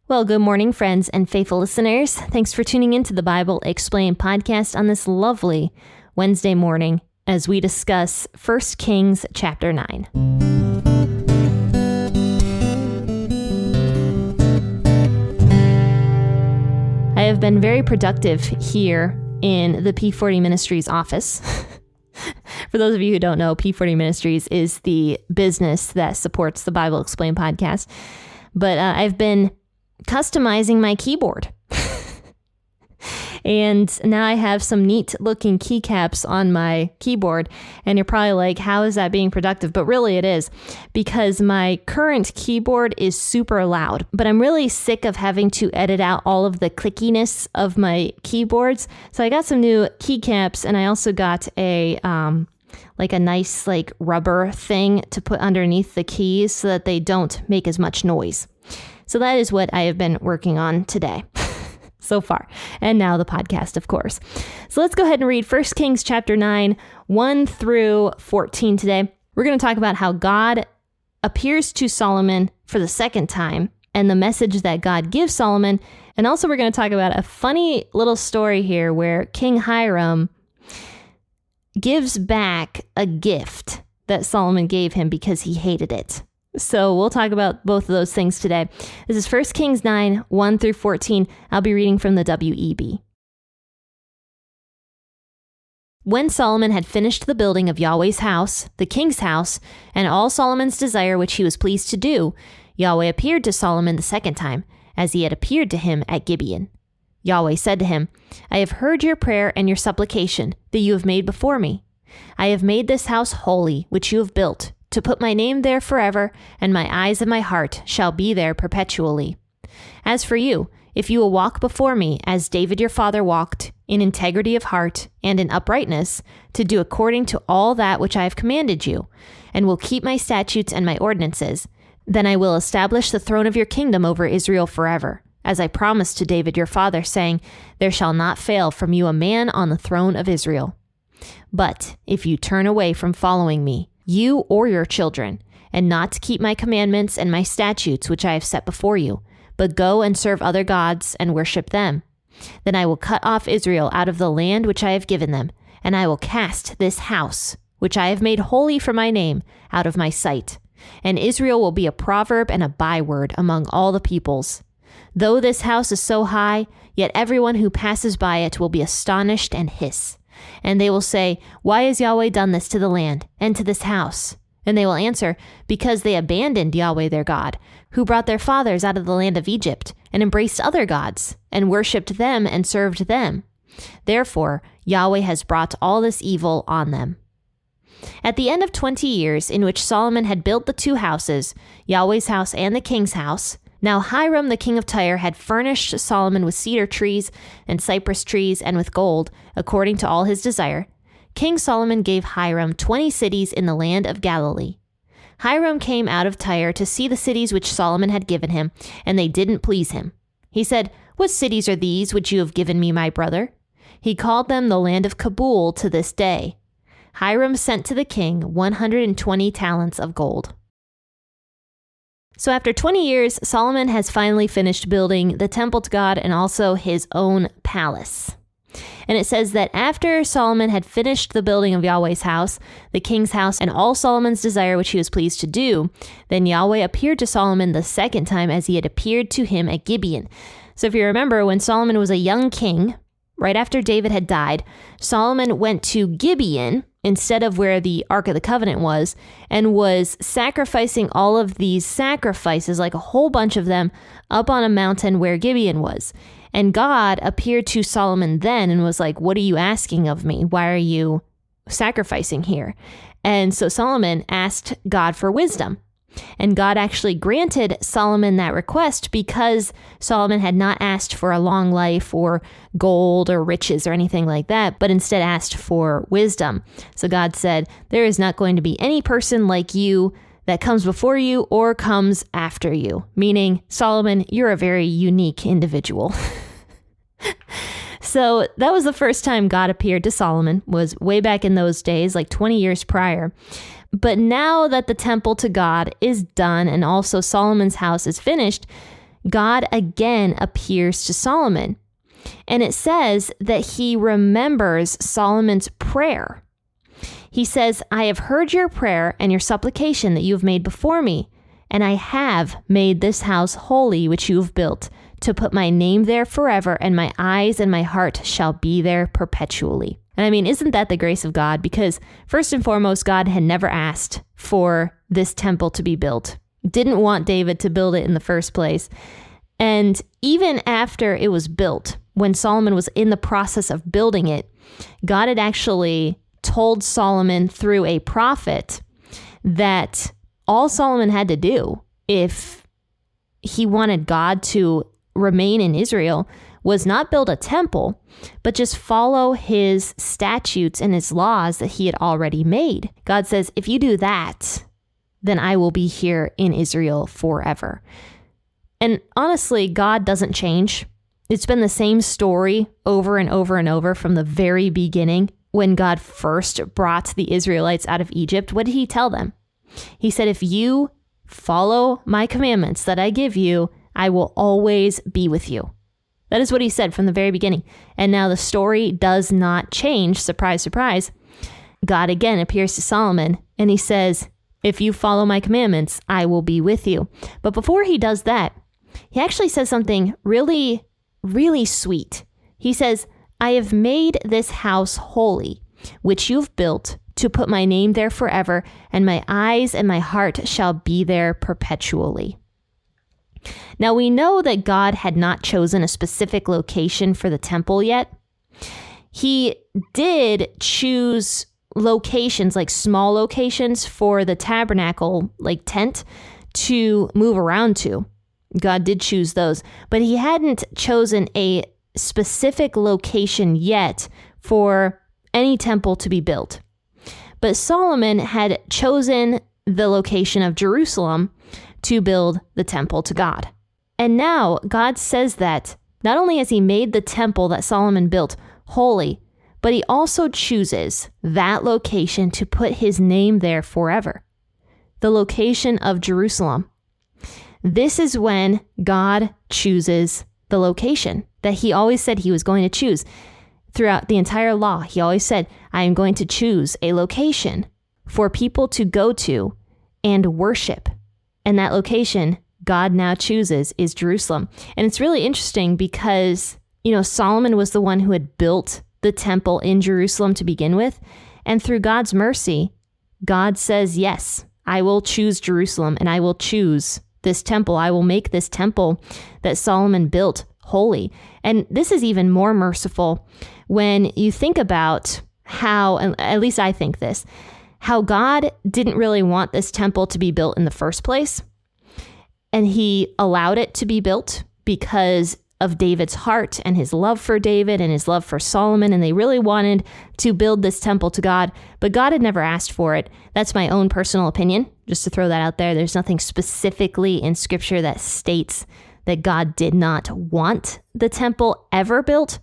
Well, good morning, friends and faithful listeners. Thanks for tuning into the Bible Explained podcast on this lovely Wednesday morning as we discuss 1 Kings chapter 9. I have been very productive here in the P40 Ministries office. For those of you who don't know, P40 Ministries is the business that supports the Bible Explained podcast. But I've been customizing my keyboard. And now I have some neat looking keycaps on my keyboard. And you're probably like, how is that being productive? But really it is, because my current keyboard is super loud. But I'm really sick of having to edit out all of the clickiness of my keyboards. So I got some new keycaps, and I also got a nice rubber thing to put underneath the keys so that they don't make as much noise. So that is what I have been working on today so far. And now the podcast, of course. So let's go ahead and read 1 Kings chapter 9, 1 through 14 today. We're going to talk about how God appears to Solomon for the second time and the message that God gives Solomon. And also we're going to talk about a funny little story here where King Hiram gives back a gift that Solomon gave him because he hated it. So we'll talk about both of those things today. This is 1 Kings 9, 1 through 14. I'll be reading from the WEB. When Solomon had finished the building of Yahweh's house, the king's house, and all Solomon's desire which he was pleased to do, Yahweh appeared to Solomon the second time, as he had appeared to him at Gibeon. Yahweh said to him, I have heard your prayer and your supplication that you have made before me. I have made this house holy, which you have built, to put my name there forever, and my eyes and my heart shall be there perpetually. As for you, if you will walk before me as David your father walked, in integrity of heart and in uprightness, to do according to all that which I have commanded you, and will keep my statutes and my ordinances, then I will establish the throne of your kingdom over Israel forever, as I promised to David your father, saying, There shall not fail from you a man on the throne of Israel. But if you turn away from following me, you or your children, and not to keep my commandments and my statutes which I have set before you, but go and serve other gods and worship them, then I will cut off Israel out of the land which I have given them, and I will cast this house, which I have made holy for my name, out of my sight. And Israel will be a proverb and a byword among all the peoples. Though this house is so high, yet everyone who passes by it will be astonished and hiss. And they will say, Why has Yahweh done this to the land and to this house? And they will answer, Because they abandoned Yahweh their God, who brought their fathers out of the land of Egypt, and embraced other gods, and worshipped them and served them. Therefore, Yahweh has brought all this evil on them. At the end of 20 years, in which Solomon had built the two houses, Yahweh's house and the king's house, now Hiram the king of Tyre had furnished Solomon with cedar trees and cypress trees and with gold, according to all his desire. King Solomon gave Hiram 20 cities in the land of Galilee. Hiram came out of Tyre to see the cities which Solomon had given him, and they didn't please him. He said, What cities are these which you have given me, my brother? He called them the land of Kabul to this day. Hiram sent to the king 120 talents of gold. So after 20 years, Solomon has finally finished building the temple to God and also his own palace. And it says that after Solomon had finished the building of Yahweh's house, the king's house, and all Solomon's desire which he was pleased to do, then Yahweh appeared to Solomon the second time as he had appeared to him at Gibeon. So if you remember, when Solomon was a young king, right after David had died, Solomon went to Gibeon instead of where the Ark of the Covenant was, and was sacrificing all of these sacrifices, like a whole bunch of them, up on a mountain where Gibeon was. And God appeared to Solomon then and was like, What are you asking of me? Why are you sacrificing here? And so Solomon asked God for wisdom. And God actually granted Solomon that request because Solomon had not asked for a long life or gold or riches or anything like that, but instead asked for wisdom. So God said, there is not going to be any person like you that comes before you or comes after you. Meaning, Solomon, you're a very unique individual. So that was the first time God appeared to Solomon, was way back in those days, like 20 years prior. But now that the temple to God is done and also Solomon's house is finished, God again appears to Solomon. And it says that he remembers Solomon's prayer. He says, I have heard your prayer and your supplication that you have made before me, and I have made this house holy which you have built, to put my name there forever, and my eyes and my heart shall be there perpetually. And I mean, isn't that the grace of God? Because first and foremost, God had never asked for this temple to be built. Didn't want David to build it in the first place. And even after it was built, when Solomon was in the process of building it, God had actually told Solomon through a prophet that all Solomon had to do if he wanted God to remain in Israel was not build a temple, but just follow his statutes and his laws that he had already made. God says, if you do that, then I will be here in Israel forever. And honestly, God doesn't change. It's been the same story over and over and over from the very beginning. When God first brought the Israelites out of Egypt, what did he tell them? He said, if you follow my commandments that I give you, I will always be with you. That is what he said from the very beginning. And now the story does not change. Surprise, surprise. God again appears to Solomon and he says, if you follow my commandments, I will be with you. But before he does that, he actually says something really, really sweet. He says, I have made this house holy, which you've built, to put my name there forever, and my eyes and my heart shall be there perpetually. Now we know that God had not chosen a specific location for the temple yet. He did choose locations, like small locations for the tabernacle, like tent, to move around to. God did choose those, but he hadn't chosen a specific location yet for any temple to be built. But Solomon had chosen the location of Jerusalem to build the temple to God. And now God says that not only has he made the temple that Solomon built holy, but he also chooses that location to put his name there forever. The location of Jerusalem. This is when God chooses the location that he always said he was going to choose. Throughout the entire law, he always said, I am going to choose a location for people to go to and worship. And that location God now chooses is Jerusalem. And it's really interesting because, Solomon was the one who had built the temple in Jerusalem to begin with. And through God's mercy, God says, yes, I will choose Jerusalem and I will choose this temple. I will make this temple that Solomon built holy. And this is even more merciful when you think about how, and at least I think this, how God didn't really want this temple to be built in the first place. And he allowed it to be built because of David's heart and his love for David and his love for Solomon. And they really wanted to build this temple to God, but God had never asked for it. That's my own personal opinion, just to throw that out there. There's nothing specifically in scripture that states that God did not want the temple ever built.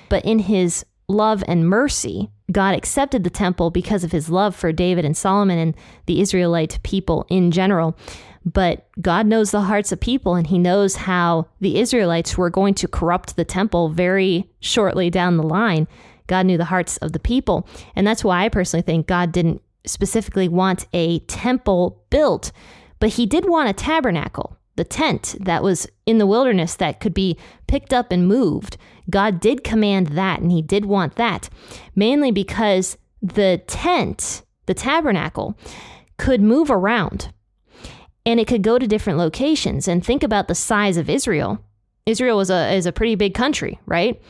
But in his love and mercy, God accepted the temple because of his love for David and Solomon and the Israelite people in general. But God knows the hearts of people, and he knows how the Israelites were going to corrupt the temple very shortly down the line. God knew the hearts of the people. And that's why I personally think God didn't specifically want a temple built, but he did want a tabernacle, the tent that was in the wilderness that could be picked up and moved. God did command that, and he did want that, mainly because the tent, the tabernacle, could move around. And it could go to different locations. And think about the size of Israel. Israel is a pretty big country, right?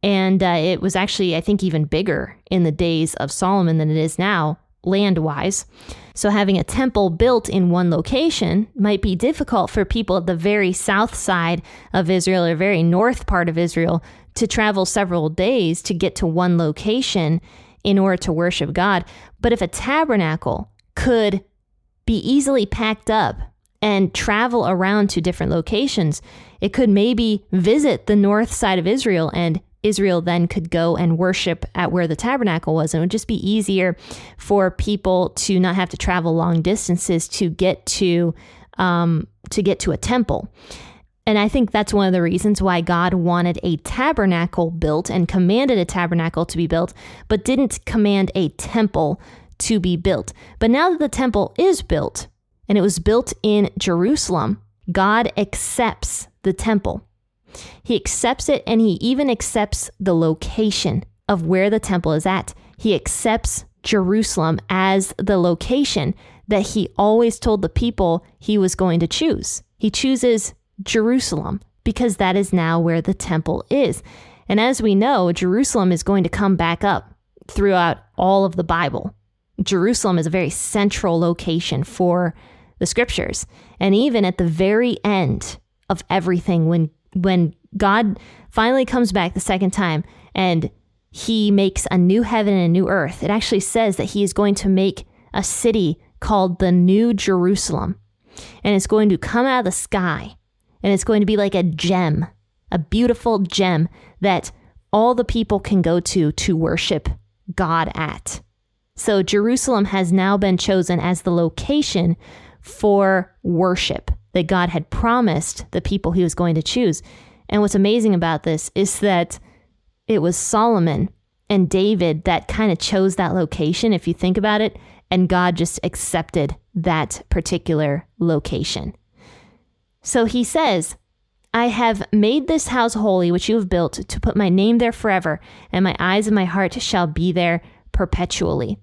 And it was actually, I think, even bigger in the days of Solomon than it is now, land-wise. So having a temple built in one location might be difficult for people at the very south side of Israel or very north part of Israel to travel several days to get to one location in order to worship God. But if a tabernacle could be easily packed up and travel around to different locations, it could maybe visit the north side of Israel, and Israel then could go and worship at where the tabernacle was. And it would just be easier for people to not have to travel long distances to get to a temple. And I think that's one of the reasons why God wanted a tabernacle built and commanded a tabernacle to be built, but didn't command a temple to be built. But now that the temple is built, and it was built in Jerusalem, God accepts the temple. He accepts it, and he even accepts the location of where the temple is at. He accepts Jerusalem as the location that he always told the people he was going to choose. He chooses Jerusalem because that is now where the temple is. And as we know, Jerusalem is going to come back up throughout all of the Bible. Jerusalem is a very central location for the scriptures. And even at the very end of everything, when God finally comes back the second time and he makes a new heaven and a new earth, it actually says that he is going to make a city called the New Jerusalem. And it's going to come out of the sky. And it's going to be like a gem, a beautiful gem that all the people can go to worship God at. So Jerusalem has now been chosen as the location for worship that God had promised the people he was going to choose. And what's amazing about this is that it was Solomon and David that kind of chose that location, if you think about it, and God just accepted that particular location. So he says, I have made this house holy, which you have built, to put my name there forever, and my eyes and my heart shall be there perpetually.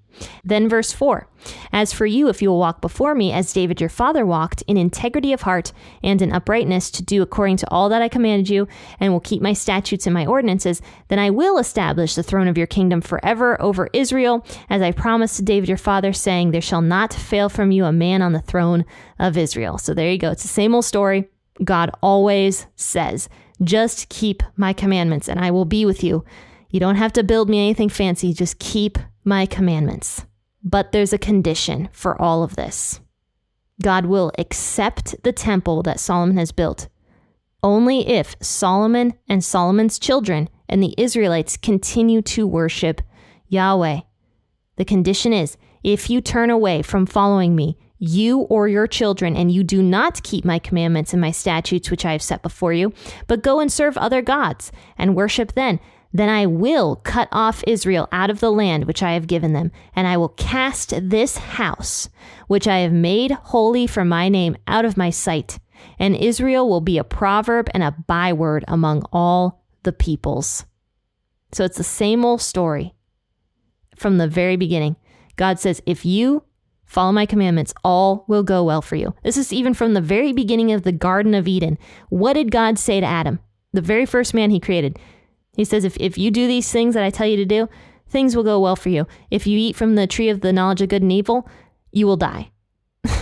Then verse 4, as for you, if you will walk before me as David your father walked, in integrity of heart and in uprightness, to do according to all that I commanded you, and will keep my statutes and my ordinances, then I will establish the throne of your kingdom forever over Israel, as I promised to David your father, saying, there shall not fail from you a man on the throne of Israel. So there you go. It's the same old story. God always says, just keep my commandments and I will be with you. You don't have to build me anything fancy. Just keep my commandments. But there's a condition for all of this. God will accept the temple that Solomon has built only if Solomon and Solomon's children and the Israelites continue to worship Yahweh. The condition is, if you turn away from following me, you or your children, and you do not keep my commandments and my statutes which I have set before you, but go and serve other gods and worship them, then I will cut off Israel out of the land which I have given them, and I will cast this house, which I have made holy for my name, out of my sight. And Israel will be a proverb and a byword among all the peoples. So it's the same old story from the very beginning. God says, if you follow my commandments, all will go well for you. This is even from the very beginning of the Garden of Eden. What did God say to Adam, the very first man he created? He says, if you do these things that I tell you to do, things will go well for you. If you eat from the tree of the knowledge of good and evil, you will die.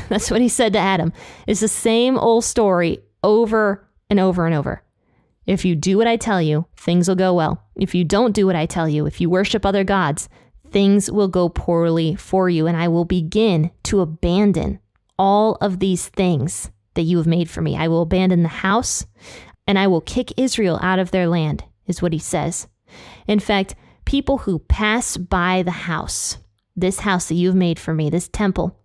That's what he said to Adam. It's the same old story over and over and over. If you do what I tell you, things will go well. If you don't do what I tell you, if you worship other gods, things will go poorly for you, and I will begin to abandon all of these things that you have made for me. I will abandon the house, and I will kick Israel out of their land, is what he says. In fact, people who pass by the house, this house that you've made for me, this temple,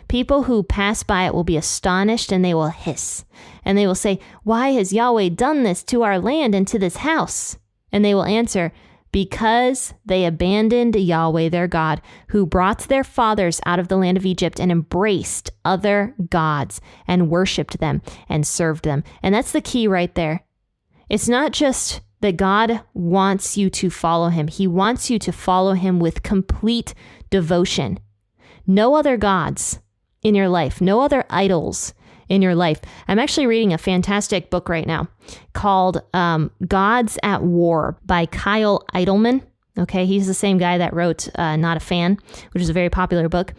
people who pass by it will be astonished, and they will hiss, and they will say, why has Yahweh done this to our land and to this house? And they will answer, because they abandoned Yahweh their God, who brought their fathers out of the land of Egypt and embraced other gods and worshiped them and served them. And that's the key right there. It's not just that God wants you to follow him. He wants you to follow him with complete devotion. No other gods in your life, no other idols in your life. I'm actually reading a fantastic book right now called Gods at War by Kyle Idleman. Okay, he's the same guy that wrote Not a Fan, which is a very popular book.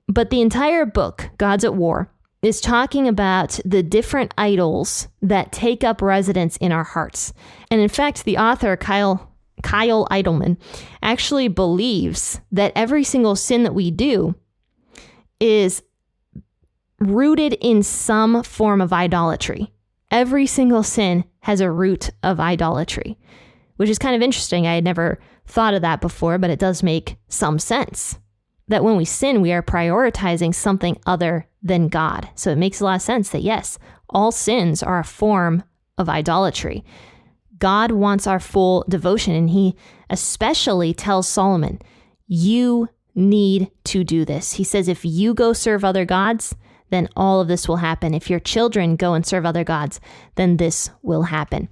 But the entire book, Gods at War, is talking about the different idols that take up residence in our hearts. And in fact, the author, Kyle Idleman, actually believes that every single sin that we do is rooted in some form of idolatry. Every single sin has a root of idolatry, which is kind of interesting. I had never thought of that before, but it does make some sense that when we sin, we are prioritizing something other than God. So it makes a lot of sense that yes, all sins are a form of idolatry. God wants our full devotion, and he especially tells Solomon, you need to do this. He says, if you go serve other gods, then all of this will happen. If your children go and serve other gods, then this will happen.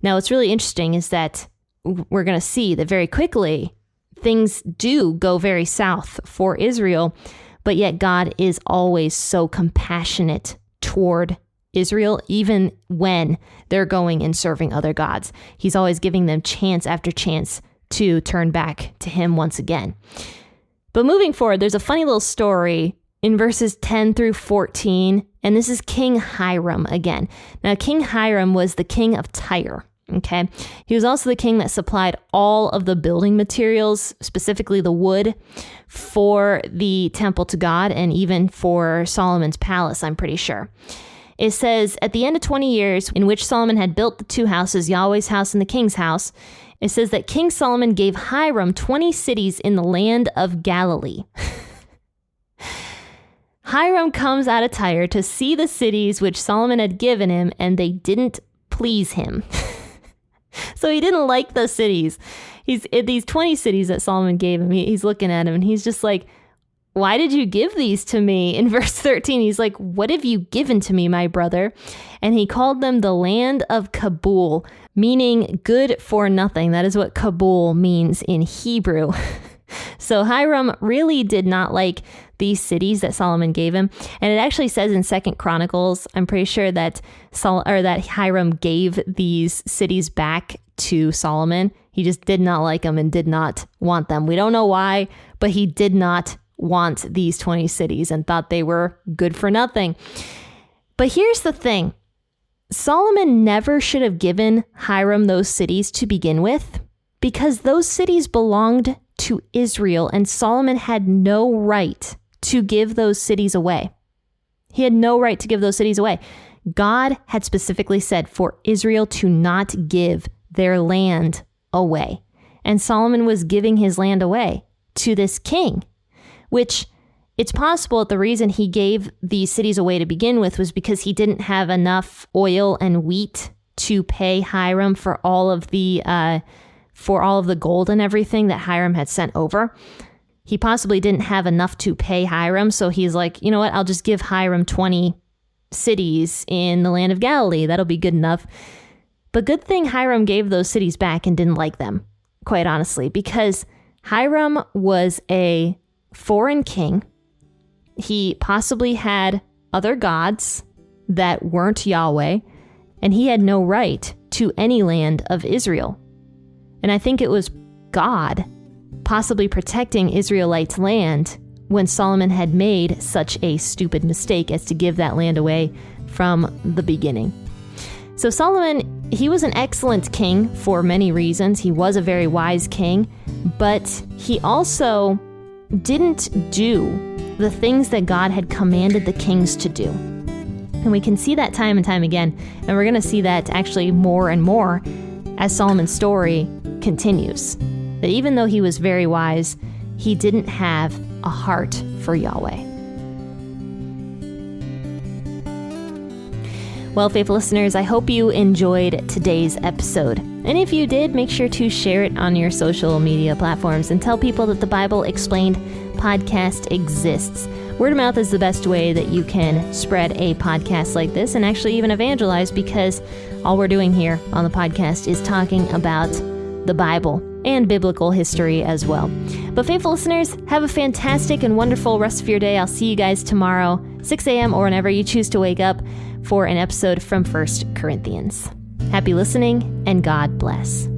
Now, what's really interesting is that we're going to see that very quickly, things do go very south for Israel, but yet God is always so compassionate toward Israel, even when they're going and serving other gods. He's always giving them chance after chance to turn back to him once again. But moving forward, there's a funny little story in verses 10 through 14, and this is King Hiram again. Now, King Hiram was the king of Tyre. Okay. He was also the king that supplied all of the building materials, specifically the wood, for the temple to God and even for Solomon's palace, I'm pretty sure. It says, at the end of 20 years in which Solomon had built the two houses, Yahweh's house and the king's house, it says that King Solomon gave Hiram 20 cities in the land of Galilee. Hiram comes out of Tyre to see the cities which Solomon had given him, and they didn't please him. So he didn't like those cities. He's in these 20 cities that Solomon gave him. He's looking at him and he's just like, why did you give these to me? In verse 13, he's like, what have you given to me, my brother? And he called them the land of Kabul, meaning good for nothing. That is what Kabul means in Hebrew. So Hiram really did not like these cities that Solomon gave him. And it actually says in 2 Chronicles, I'm pretty sure that that Hiram gave these cities back to Solomon. He just did not like them and did not want them. We don't know why, but he did not want these 20 cities and thought they were good for nothing. But here's the thing. Solomon never should have given Hiram those cities to begin with, because those cities belonged to Israel, and Solomon had no right to give those cities away. He had no right to give those cities away. God had specifically said for Israel to not give their land away. And Solomon was giving his land away to this king, which it's possible that the reason he gave these cities away to begin with was because he didn't have enough oil and wheat to pay Hiram for all of the gold and everything that Hiram had sent over. He possibly didn't have enough to pay Hiram, so he's like, you know what, I'll just give Hiram 20 cities in the land of Galilee. That'll be good enough. But good thing Hiram gave those cities back and didn't like them, quite honestly, because Hiram was a foreign king. He possibly had other gods that weren't Yahweh, and he had no right to any land of Israel. And I think it was God possibly protecting Israelites' land when Solomon had made such a stupid mistake as to give that land away from the beginning. So Solomon, he was an excellent king for many reasons. He was a very wise king, but he also didn't do the things that God had commanded the kings to do. And we can see that time and time again, and we're going to see that actually more and more as Solomon's story continues. That even though he was very wise, he didn't have a heart for Yahweh. Well, faithful listeners, I hope you enjoyed today's episode. And if you did, make sure to share it on your social media platforms and tell people that the Bible Explained podcast exists. Word of mouth is the best way that you can spread a podcast like this and actually even evangelize, because all we're doing here on the podcast is talking about the Bible and biblical history as well. But faithful listeners, have a fantastic and wonderful rest of your day. I'll see you guys tomorrow, 6 a.m. or whenever you choose to wake up, for an episode from 1 Corinthians. Happy listening, and God bless.